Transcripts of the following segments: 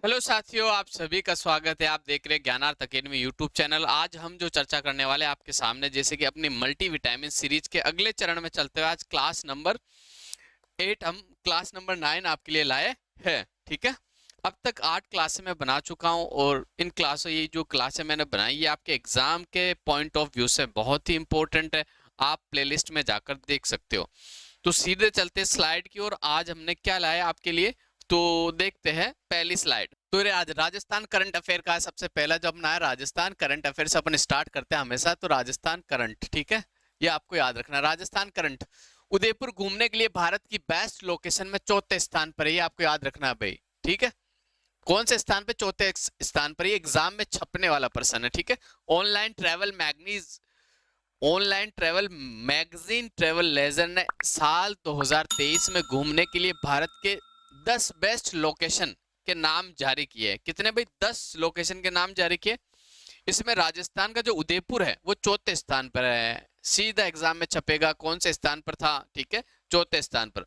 Hello साथियों, आप सभी का स्वागत है। आप देख रहे हैं ज्ञानार्थ अकेडमी यूट्यूब चैनल। आज हम जो चर्चा करने वाले हैं आपके सामने, जैसे कि अपनी मल्टीविटामिन सीरीज के अगले चरण में चलते हुए आज क्लास नंबर 8 हम क्लास नंबर 9 आपके लिए लाए हैं। ठीक है, अब तक 8 क्लासें मैं बना चुका हूं और इन क्लासों ये जो क्लासें मैंने बनाई ये आपके एग्जाम के पॉइंट ऑफ व्यू से बहुत ही इंपॉर्टेंट है। आप प्लेलिस्ट में जाकर देख सकते हो। तो सीधे चलते स्लाइड की ओर। आज हमने क्या लाया आपके लिए, तो देखते हैं पहली स्लाइड। तो ये आज राजस्थान करंट अफेयर का है। सबसे पहला जो अपना है राजस्थान करंट अफेयर से अपन स्टार्ट करते हैं हमेशा। तो राजस्थान करंट, ठीक है, ये आपको याद रखना है। राजस्थान करंट, उदयपुर घूमने के लिए भारत की बेस्ट लोकेशन में चौथे स्थान पर है, ये आपको याद रखना है भाई। ठीक है, कौन से स्थान पे? चौथे स्थान पर। ये एग्जाम में छपने वाला पर्सन है। ठीक है, online travel magazine online travel magazine travel leisure ने साल 2023 में घूमने के लिए भारत के 10 बेस्ट लोकेशन के नाम जारी किए। कितने भाई? 10 लोकेशन के नाम जारी किए। इसमें राजस्थान का जो उदयपुर है वो चौथे स्थान पर है। सीधा एग्जाम में छपेगा कौन से स्थान पर था। ठीक है, चौथे स्थान पर।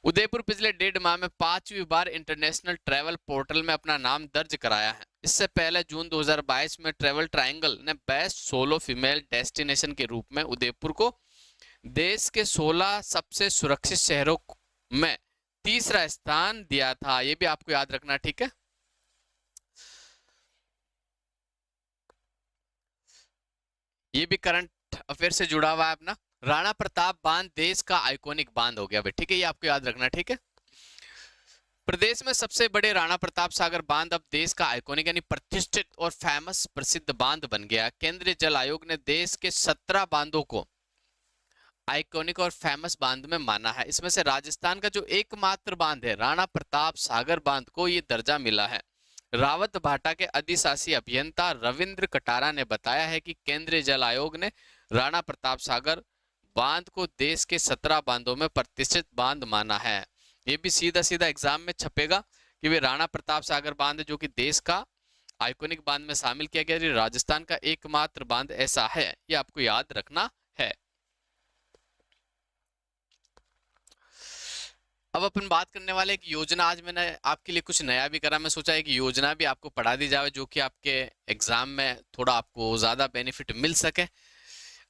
उदयपुर पिछले 1.5 माह में 5वीं बार इंटरनेशनल ट्रैवल पोर्टल में अपना नाम दर्ज कराया है। इससे पहले जून 2022 में ट्रैवल ट्रायंगल ने बेस्ट सोलो फीमेल डेस्टिनेशन के रूप में उदयपुर को देश के 16 सबसे सुरक्षित शहरों में तीसरा स्थान दिया था। ये भी आपको याद रखना, ठीक है। ये भी करंट अफेयर से जुड़ा हुआ है अपना। राणा प्रताप बांध देश का आइकॉनिक बांध हो गया भाई। ठीक है, ये आपको याद रखना, ठीक है। प्रदेश में सबसे बड़े राणा प्रताप सागर बांध अब देश का आइकॉनिक यानी प्रतिष्ठित और फेमस प्रसिद्ध बांध बन गया। केंद्रीय जल आयोग ने देश के 17 बांधों को आइकॉनिक और फेमस बांध में माना है। इसमें से राजस्थान का जो एकमात्र बांध है राणा प्रताप सागर बांध को ये दर्जा मिला है। रावत भाटा के अधिशासी अभियंता रविंद्र कटारा ने बताया है कि केंद्रीय जल आयोग ने राणा प्रताप सागर बांध को देश के 17 बांधों में प्रतिष्ठित बांध माना है। ये भी सीधा सीधा एग्जाम में छपेगा कि वे राणा प्रताप सागर बांध जो कि देश का आइकॉनिक बांध में शामिल किया गया, राजस्थान का एकमात्र बांध ऐसा है, ये आपको याद रखना है। अब अपन बात करने वाले एक योजना। आज मैंने आपके लिए कुछ नया भी करा। मैं सोचा है कि योजना भी आपको पढ़ा दी जाए जो कि आपके एग्जाम में थोड़ा आपको ज्यादा बेनिफिट मिल सके।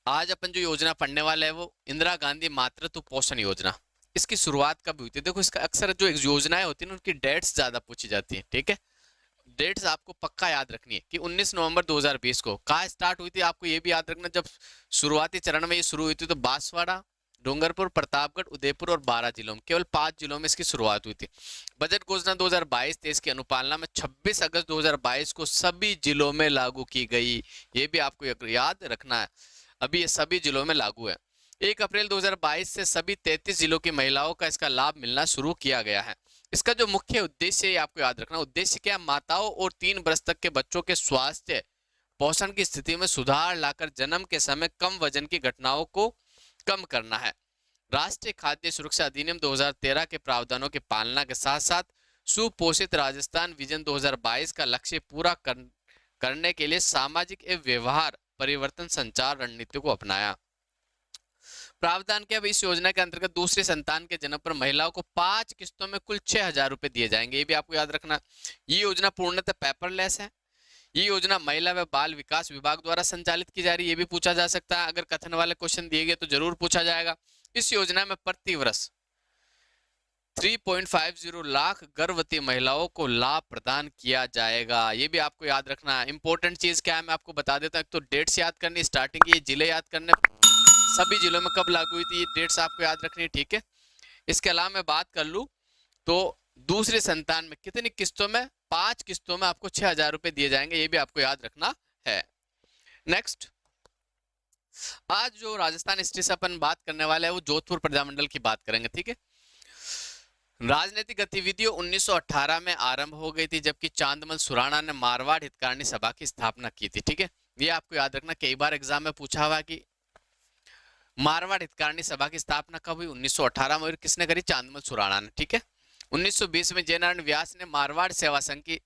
आज अपन जो योजना पढ़ने वाले हैं वो इंदिरा गांधी मातृत्व पोषण योजना। इसकी शुरुआत कब हुई थी? देखो, इसका अक्सर जो योजनाएं होती है ना उनकी डेट्स ज्यादा पूछी जाती है। ठीक है, डेट्स आपको पक्का याद रखनी है कि 19 नवंबर 2020 को कहाँ स्टार्ट हुई थी। आपको ये भी याद रखना, जब शुरुआती चरण में ये शुरू हुई थी तो बांसवाड़ा, डूंगरपुर, प्रतापगढ़, उदयपुर और 12 जिलों में, केवल 5 जिलों में इसकी शुरुआत हुई थी। बजट घोषणा 2022-23 की अनुपालना में 26 अगस्त 2022 को सभी जिलों में लागू की गई। ये भी आपको याद रखना है, अभी ये सभी जिलों में लागू है। 1 अप्रैल 2022 से सभी 33 जिलों की महिलाओं का इसका लाभ मिलना शुरू किया गया है। इसका जो मुख्य उद्देश्य है आपको याद रखना। उद्देश्य क्या? माताओं और 3 वर्ष तक के बच्चों के स्वास्थ्य पोषण की स्थिति में सुधार लाकर जन्म के समय कम वजन की घटनाओं को कम करना है। राष्ट्रीय खाद्य सुरक्षा अधिनियम 2013 के प्रावधानों की पालना के साथ साथ सुपोषित राजस्थान विजन 2022 का लक्ष्य पूरा करने के लिए सामाजिक एवं व्यवहार परिवर्तन संचार रणनीति को अपनाया। प्रावधान के अब इस योजना के अंतर्गत दूसरी संतान के जन्म पर महिलाओं को 5 किस्तों में कुल 6,000 रुपए दिए जाएंगे। ये भी आपको याद रखना। ये योजना पूर्णतः पेपरलेस है। ये योजना महिला व बाल विकास विभाग द्वारा संचालित की जा रही है। ये भी पूछा जा सकता है, अगर कथन वाले क्वेश्चन दिए गए तो जरूर पूछा जाएगा। इस योजना में प्रति वर्ष 3.50 लाख गर्भवती महिलाओं को लाभ प्रदान किया जाएगा। ये भी आपको याद रखना है। इंपॉर्टेंट चीज क्या है मैं आपको बता देता हूँ। तो डेट्स याद करनी, स्टार्टिंग की जिले याद करने, सभी जिलों में कब लागू हुई थी, ये डेट्स आपको याद रखनी है। ठीक है, इसके अलावा मैं बात कर लूं तो दूसरी संतान में कितनी किस्तों में? 5 किस्तों में आपको 6,000 रुपए दिए जाएंगे। ये भी आपको याद रखना है। नेक्स्ट, आज जो राजस्थान हिस्ट्री से अपन बात करने वाले हैं वो जोधपुर प्रजामंडल की बात करेंगे। ठीक है, राजनीतिक गतिविधियों 1918 में आरंभ हो गई थी जबकि चांदमल सुराणा ने मारवाड़ हितकारिणी सभा की स्थापना की थी। ठीक है, ये आपको याद रखना। कई बार एग्जाम में पूछा हुआ कि मारवाड़ हितकारिणी सभा की स्थापना कब हुई? 1918 में। और किसने करी? चांदमल सुराणा ने। ठीक है, 1920 में जयनारायण व्यास ने मारवाड़ सेवा संघ की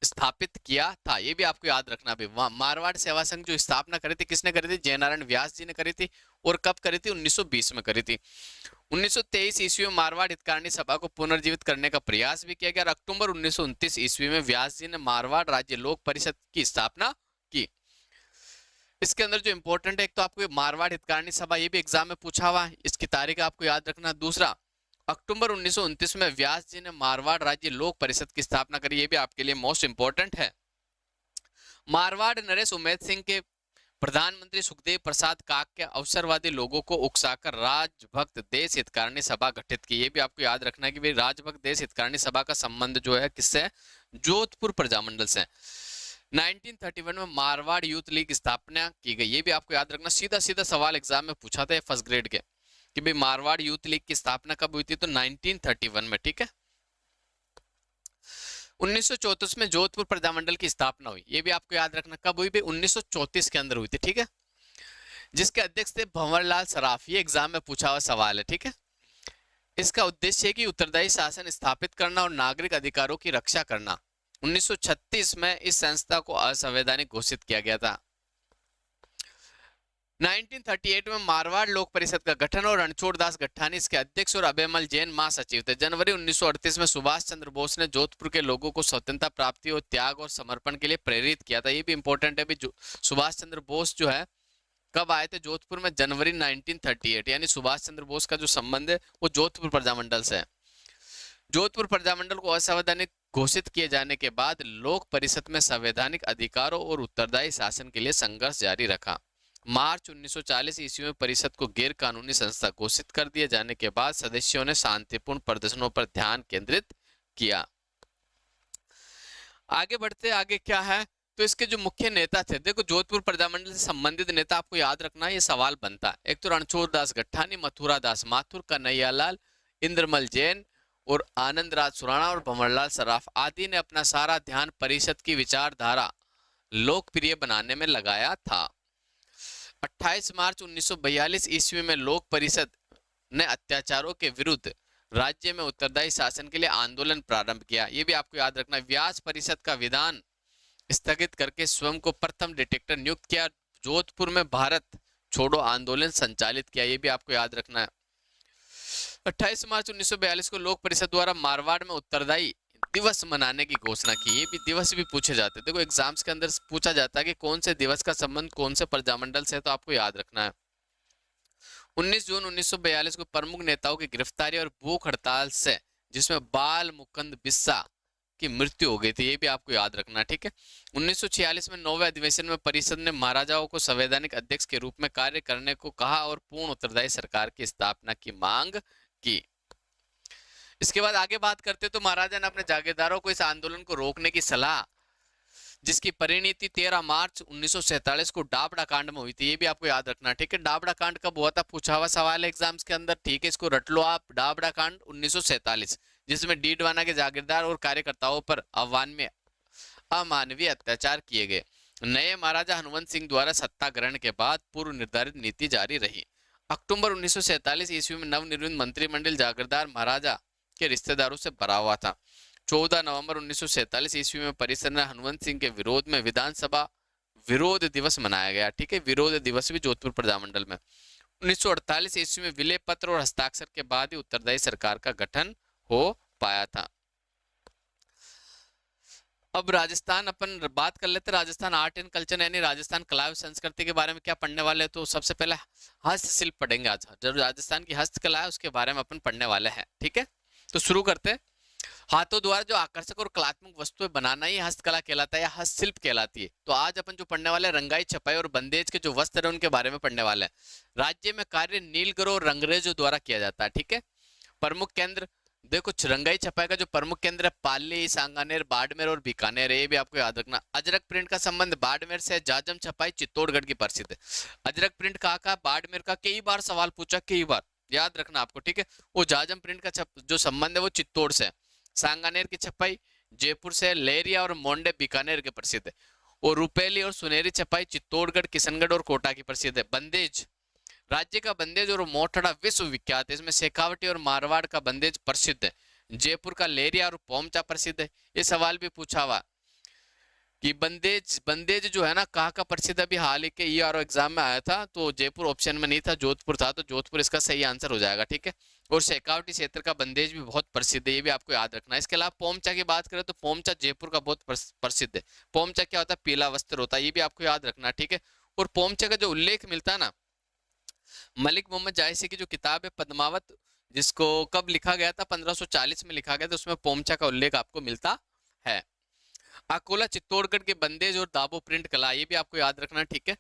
स्थापित किया था। ये भी आपको याद रखना भी। मारवाड़ सेवा संघ जो स्थापना करी थी किसने करी थी? जयनारायण व्यास जी ने करी थी। और कब करी थी? 1920 में करी थी। 1923 ईस्वी में मारवाड़ हितकारिणी सभा को पुनर्जीवित करने का प्रयास भी किया गया और अक्टूबर 1929 ईस्वी में व्यास जी ने मारवाड़ राज्य लोक परिषद की स्थापना की। इसके अंदर जो इंपॉर्टेंट है, एक तो आपको मारवाड़ हितकारिणी सभा, ये भी एग्जाम में पूछा हुआ है, इसकी तारीख आपको याद रखना। दूसरा, अक्टूबर 1929 में व्यास जी ने मारवाड़ राज्य लोक परिषद की स्थापना करी, ये भी आपके लिए मोस्ट इंपॉर्टेंट है। मारवाड़ नरेश उमेद सिंह के प्रधानमंत्री सुखदेव प्रसाद काक के अवसरवादी लोगों को उकसाकर राजभक्त देश हितकारिणी सभा गठित की, ये भी आपको याद रखना है कि भाई राजभक्त देश हितकारिणी सभा का संबंध जो है किससे है? जोधपुर प्रजामंडल से। 1931 में मारवाड़ यूथ लीग की स्थापना की गई, ये भी आपको याद रखना। सीधा सीधा सवाल एग्जाम में पूछा था फर्स्ट ग्रेड के कि भाई मारवाड़ यूथ लीग की स्थापना कब हुई थी, तो 1931 में, ठीक है। 1934 में जोधपुर प्रजामंडल की स्थापना हुई, ये भी आपको याद रखना कब हुई, 1934 के अंदर हुई थी, ठीक है। जिसके अध्यक्ष थे भंवरलाल सराफ, ये एग्जाम में पूछा हुआ सवाल है, ठीक है। इसका उद्देश्य है कि उत्तरदायी शासन स्थापित करना और नागरिक अधिकारों की रक्षा करना। 1936 में इस संस्था को असंवैधानिक घोषित किया गया था। 1938 में मारवाड़ लोक परिषद का गठन और रणछोड़ दास गट्टानी इसके अध्यक्ष और अभयमल जैन महासचिव थे। जनवरी 1938 में सुभाष चंद्र बोस ने जोधपुर के लोगों को स्वतंत्रता प्राप्ति और त्याग और समर्पण के लिए प्रेरित किया था, ये भी इंपॉर्टेंट है। भी सुभाष चंद्र बोस जो है कब आए थे जोधपुर में? जनवरी 1938, यानी सुभाष चंद्र बोस का जो संबंध है वो जोधपुर प्रजामंडल से है। जोधपुर प्रजामंडल को असंवैधानिक घोषित किए जाने के बाद लोक परिषद में संवैधानिक अधिकारों और उत्तरदायी शासन के लिए संघर्ष जारी रखा। मार्च 1940 ईस्वी में परिषद को गैर कानूनी संस्था घोषित कर दिए जाने के बाद सदस्यों ने शांतिपूर्ण प्रदर्शनों पर ध्यान केंद्रित किया। आगे बढ़ते आगे क्या है, तो इसके जो मुख्य नेता थे, देखो जोधपुर प्रजामंडल से संबंधित नेता आपको याद रखना है, ये सवाल बनता है। एक तो रणछोड़ दास गट्टानी, मथुरा दास माथुर, कन्हैयालाल, इंद्रमल जैन और आनंद राज सुराणा और भंवरलाल सराफ आदि ने अपना सारा ध्यान परिषद की विचारधारा लोकप्रिय बनाने में लगाया था। 28 मार्च 1942 ईस्वी में लोक परिषद ने अत्याचारों के विरुद्ध राज्य में उत्तरदायी शासन के लिए आंदोलन प्रारंभ किया, ये भी आपको याद रखना। व्यास परिषद का विधान स्थगित करके स्वयं को प्रथम डिटेक्टर नियुक्त किया, जोधपुर में भारत छोड़ो आंदोलन संचालित किया, ये भी आपको याद रखना है। 28 मार्च 1942 को लोक परिषद द्वारा मारवाड़ में उत्तरदायी दिवस मनाने की घोषणा की, ये भी दिवस भी पूछे जाते हैं। देखो एग्जाम्स के अंदर पूछा जाता है कि कौन से दिवस का संबंध कौन से प्रजामंडल से है, तो आपको याद रखना है। 19 जून 1942 को प्रमुख नेताओं की गिरफ्तारी और भूख हड़ताल से, जिसमें बाल मुकुंद बिस्सा की मृत्यु हो गई थी, ये भी आपको याद रखना, ठीक है। 1946 में 9वें अधिवेशन में परिषद ने महाराजाओं को संवैधानिक अध्यक्ष के रूप में कार्य करने को कहा और पूर्ण उत्तरदायी सरकार की स्थापना की मांग की। इसके बाद आगे बात करते तो महाराजा ने अपने जागीरदारों को इस आंदोलन को रोकने की सलाह, जिसकी परिणति 13 मार्च 1947 को डाबड़ा कांड में हुई थी, ये भी आपको याद रखना, ठीक है। डाबड़ा कांड कब हुआ था, पूछा हुआ सवाल है एग्जाम्स के अंदर, ठीक है, इसको रट लो आप। डाबड़ा कांड 1947, जिसमें डीडवाना के जागीरदार और कार्यकर्ताओं पर अमानवीय अत्याचार किए गए। नए महाराजा हनुमंत सिंह द्वारा सत्ता ग्रहण के बाद पूर्व निर्धारित नीति जारी रही। अक्टूबर 1947 ईस्वी में नवनिर्मित मंत्रिमंडल जागीरदार महाराजा के रिश्तेदारों से भरा हुआ था। 14 नवंबर 1947 ईस्वी में परिषद ने हनुमंत सिंह के विरोध में विधानसभा विरोध दिवस मनाया गया, ठीक है। विरोध दिवस भी जोधपुर प्रजामंडल में। 1948 ईस्वी में विलय पत्र और हस्ताक्षर के बाद ही उत्तरदायी सरकार का गठन हो पाया था। अब राजस्थान अपन बात कर लेते हैं। राजस्थान आर्ट एंड कल्चर यानी राजस्थान कला और संस्कृति के बारे में क्या पढ़ने वाले हैं, तो सबसे पहले हस्तशिल्प पढ़ेंगे आज। जब राजस्थान की हस्तकला है उसके बारे में अपन पढ़ने वाले हैं, ठीक है। तो शुरू करते हैं। हाथों द्वारा जो आकर्षक और कलात्मक वस्तुएं बनाना ही हस्तकला कहलाता है या हस्तशिल्प कहलाती है। तो आज अपन जो पढ़ने वाले रंगाई छपाई और बंदेज के जो वस्त्र है उनके बारे में पढ़ने वाले हैं। राज्य में कार्य नीलगरों और रंगरेजों द्वारा किया जाता है, ठीक है। प्रमुख केंद्र देखो, रंगाई छपाई का जो प्रमुख केंद्र है पाली, सांगानेर, बाड़मेर और बीकानेर है, ये भी आपको याद रखना। अजरक प्रिंट का संबंध बाड़मेर से है। जाजम छपाई चित्तौड़गढ़ की प्रसिद्ध है। अजरक प्रिंट कहाँ का? बाड़मेर का। कई बार सवाल पूछा, कई बार याद रखना आपको, ठीक है। वो जाजम प्रिंट का जो संबंध है वो चित्तौड़ से है। सांगानेर की छपाई जयपुर से। लेरिया और मोंडे बीकानेर के प्रसिद्ध है। और रुपेली और सुनेरी छपाई चित्तौड़गढ़, किशनगढ़ और कोटा की प्रसिद्ध है। बंदेज, राज्य का बंदेज और मोठड़ा विश्व विख्यात है। इसमें शेखावटी और मारवाड़ का बंदेज प्रसिद्ध है। जयपुर का लेरिया और पोमचा प्रसिद्ध है। ये सवाल भी पूछा हुआ कि बंदेज जो है ना कहाँ का प्रसिद्ध है। अभी हाल ही के ERO एग्जाम में आया था, तो जयपुर ऑप्शन में नहीं था, जोधपुर था, तो जोधपुर इसका सही आंसर हो जाएगा, ठीक है। और शेखावटी क्षेत्र का बंदेज भी बहुत प्रसिद्ध है, ये भी आपको याद रखना है। इसके अलावा पोमचा की बात करें तो पोमचा जयपुर का बहुत प्रसिद्ध है। पोमचा क्या होता है? पीला वस्त्र होता है, ये भी आपको याद रखना है, ठीक है। और पोमचा का जो उल्लेख मिलता है ना, मलिक मोहम्मद जायसी की जो किताब है पद्मावत, जिसको कब लिखा गया था? 1540 में लिखा गया था, उसमें पोमचा का उल्लेख आपको मिलता है। अकोला चित्तौड़गढ़ के बंदेज और दाबो प्रिंट कला, ये भी आपको याद रखना, ठीक है।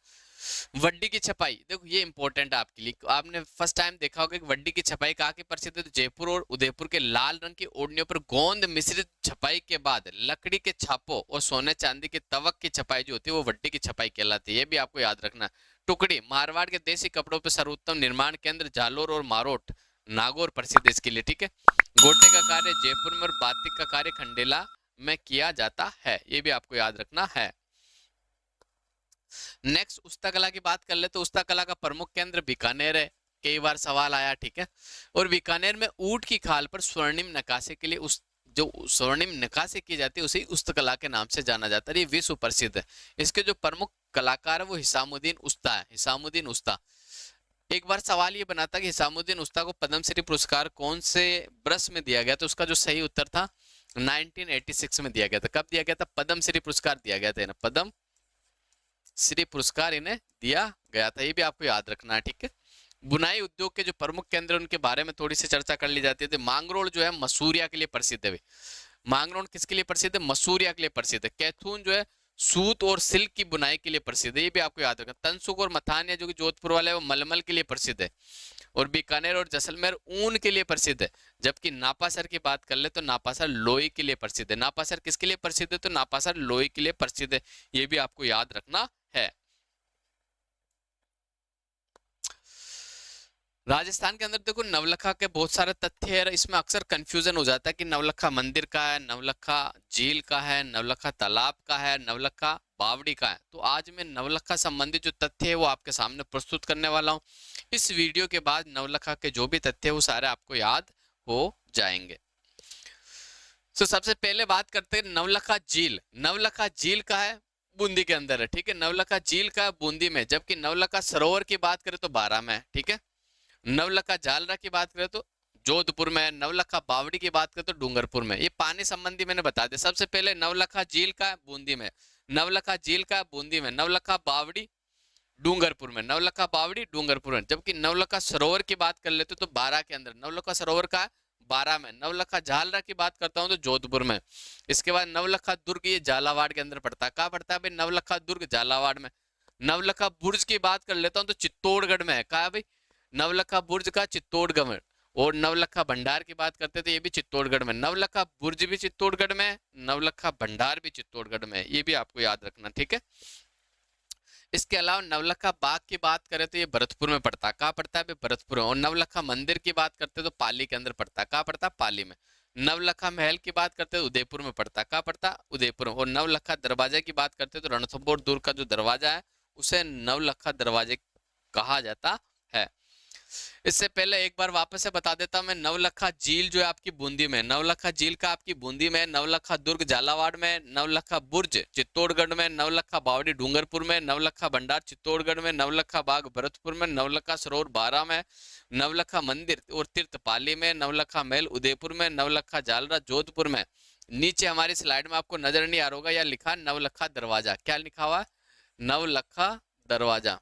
वड्डी की छपाई, देखो ये इंपॉर्टेंट है आपके लिए, आपने फर्स्ट टाइम देखा होगा कि वड्डी की छपाई कहाँ की प्रसिद्ध है? तो जयपुर और उदयपुर के लाल रंग की ओढ़नियों पर गोंद मिश्रित छपाई के बाद लकड़ी के छापों और सोने चांदी के तवक की छपाई जो होती है वो वड्डी की छपाई कहलाती है, ये भी आपको याद रखना। टुकड़ी, मारवाड़ के देसी कपड़ों पर सर्वोत्तम निर्माण केंद्र जालोर और मारोट नागौर प्रसिद्ध है इसके लिए, ठीक है। गोटे का कार्य जयपुर में और बातिक का कार्य खंडेला में किया जाता है, ये भी आपको याद रखना है। नेक्स्ट उस्ता कला की बात कर ले तो उस्ता कला का प्रमुख केंद्र बीकानेर है, कई बार सवाल आया, ठीक है। और बीकानेर में ऊंट की खाल पर स्वर्णिम नक्काशी के लिए उस जो स्वर्णिम नक्काशी की जाती है उसे उस्त कला के नाम से जाना जाता है, ये विश्व प्रसिद्ध है। इसके जो प्रमुख कलाकार है वो हिसामुद्दीन उस्ता है, हिसामुद्दीन उस्ता। एक बार सवाल ये बना था कि हिसामुद्दीन उस्ता को पद्मश्री पुरस्कार कौन से वर्ष में दिया गया, तो उसका जो सही उत्तर था 1986 में दिया गया था। कब दिया गया था? पद्मश्री पुरस्कार दिया गया था ना, पद्म श्री पुरस्कार इन्हें दिया गया था, ये भी आपको याद रखना है, ठीक है। बुनाई उद्योग के जो प्रमुख केंद्र उनके बारे में थोड़ी सी चर्चा कर ली जाती है। तो मांगरोल जो है मसूरिया के लिए प्रसिद्ध है। मांगरोल किसके लिए प्रसिद्ध है? मसूरिया के लिए प्रसिद्ध है। कैथून जो है सूत और सिल्क की बुनाई के लिए प्रसिद्ध है, ये भी आपको याद रखना। तनसुख और मथानिया जो कि जोधपुर वाले है वो मलमल के लिए प्रसिद्ध है। और बीकानेर और जैसलमेर ऊन के लिए प्रसिद्ध है। जबकि नापासर की बात कर ले तो नापासर लोई के लिए प्रसिद्ध है। नापासर किसके लिए प्रसिद्ध है? तो नापासर लोई के लिए प्रसिद्ध है, ये भी आपको याद रखना है। राजस्थान के अंदर देखो नवलखा के बहुत सारे तथ्य है, इसमें अक्सर कंफ्यूजन हो जाता है कि नवलखा मंदिर का है, नवलखा झील का है, नवलखा तालाब का है, नवलखा बावड़ी का है। तो आज मैं नवलखा संबंधित जो तथ्य है वो आपके सामने प्रस्तुत करने वाला हूँ। इस वीडियो के बाद नवलखा के जो भी तथ्य है वो सारे आपको याद हो जाएंगे। तो सबसे पहले बात करते हैं नवलखा झील। नवलखा झील का है? बूंदी के अंदर है, ठीक है। नवलखा झील का है बूंदी में। जबकि नवलखा सरोवर की बात करें तो बारां में है, ठीक है। नवलखा जालरा की बात करें तो जोधपुर में है। नवलखा बावड़ी की बात करें तो डूंगरपुर में। ये पानी संबंधी मैंने बता दिया। सबसे पहले नवलखा झील का है बूंदी में, नवलखा झील का है बूंदी में, नवलखा बावड़ी डूंगरपुर में, नवलखा बावड़ी डूंगरपुर में। जबकि नवलखा सरोवर की बात कर लेते तो बारां के अंदर, नवलखा सरोवर का बारां में। नवलखा झालरा की बात करता हूं तो जोधपुर में। इसके बाद नवलखा दुर्ग, ये झालावाड़ के अंदर पड़ता है। कहाँ पड़ता है भाई? नवलखा दुर्ग झालावाड़ में। नवलखा बुर्ज की बात कर लेता हूं तो चित्तौड़गढ़ में है। कहा भाई? नवलखा बुर्ज का चित्तौड़गढ़ में। और नवलखा भंडार की बात करते थे, ये भी चित्तौड़गढ़ में। नवलखा बुर्ज भी चित्तौड़गढ़ में है, नवलखा भंडार भी चित्तौड़गढ़ में है, ये भी आपको याद रखना, ठीक है। इसके अलावा नवलखा बाग की बात करें तो ये भरतपुर में पड़ता है। कहाँ पड़ता है? भरतपुर में। और नवलखा मंदिर की बात करते तो पाली के अंदर पड़ता है। कहाँ पड़ता है? पाली में। नवलखा महल की बात करते तो उदयपुर में पड़ता है। कहाँ पड़ता है? उदयपुर में। और नवलखा दरवाजे की बात करते तो रणथंभौर दुर्ग का जो दरवाजा है उसे नवलखा दरवाजे कहा जाता है। इससे पहले एक बार वापस से बता देता हूं मैं, नवलखा झील जो है आपकी बूंदी में, नवलखा झील का आपकी बूंदी में, नवलखा दुर्ग झालावाड़ में, नवलखा बुर्ज चित्तौड़गढ़ में, नवलखा बावड़ी डूंगरपुर में, नवलखा भंडार चित्तौड़गढ़ में, नवलखा बाग भरतपुर में, नवलखा सरोवर बारां में, नवलखा मंदिर और तीर्थ पाली में, नवलखा महल उदयपुर में, नवलखा जालरा जोधपुर में। नीचे हमारी स्लाइड में आपको नजर नहीं आ रहा होगा, या लिखा नवलखा दरवाजा। क्या लिखा हुआ? नवलखा दरवाजा।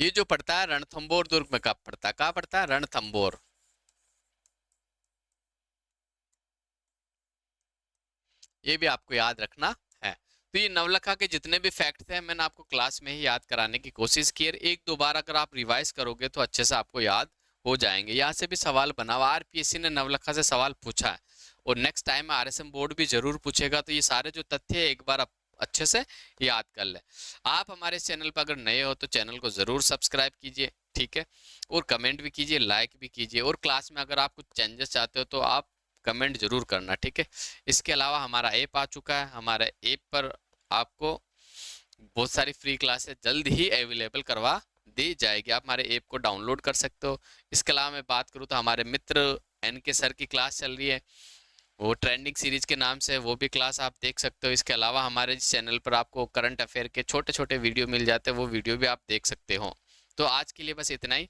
ये जो पड़ता है रणथंभौर दुर्ग में कब पड़ता है? कहाँ पड़ता है? रणथंभौर। ये भी आपको याद रखना है। तो ये नवलखा के जितने भी फैक्ट थे मैंने आपको क्लास में ही याद कराने की कोशिश की है। एक दो बार अगर आप रिवाइज करोगे तो अच्छे से आपको याद हो जाएंगे। यहाँ से भी सवाल बना हुआ, आरपीएससी ने नवलखा से सवाल पूछा है और नेक्स्ट टाइम आरएसएम बोर्ड भी जरूर पूछेगा। तो ये सारे जो तथ्य है एक बार अच्छे से याद कर ले। आप हमारे इस चैनल पर अगर नए हो तो चैनल को जरूर सब्सक्राइब कीजिए, ठीक है। और कमेंट भी कीजिए, लाइक भी कीजिए। और क्लास में अगर आप कुछ चेंजेस चाहते हो तो आप कमेंट जरूर करना, ठीक है। इसके अलावा हमारा ऐप आ चुका है। हमारे ऐप पर आपको बहुत सारी फ्री क्लासेस जल्द ही अवेलेबल करवा दी जाएगी। आप हमारे ऐप को डाउनलोड कर सकते हो। इसके अलावा मैं बात करूँ तो हमारे मित्र एनके सर की क्लास चल रही है, वो ट्रेंडिंग सीरीज के नाम से, वो भी क्लास आप देख सकते हो। इसके अलावा हमारे चैनल पर आपको करंट अफेयर के छोटे छोटे वीडियो मिल जाते हैं, वो वीडियो भी आप देख सकते हो। तो आज के लिए बस इतना ही।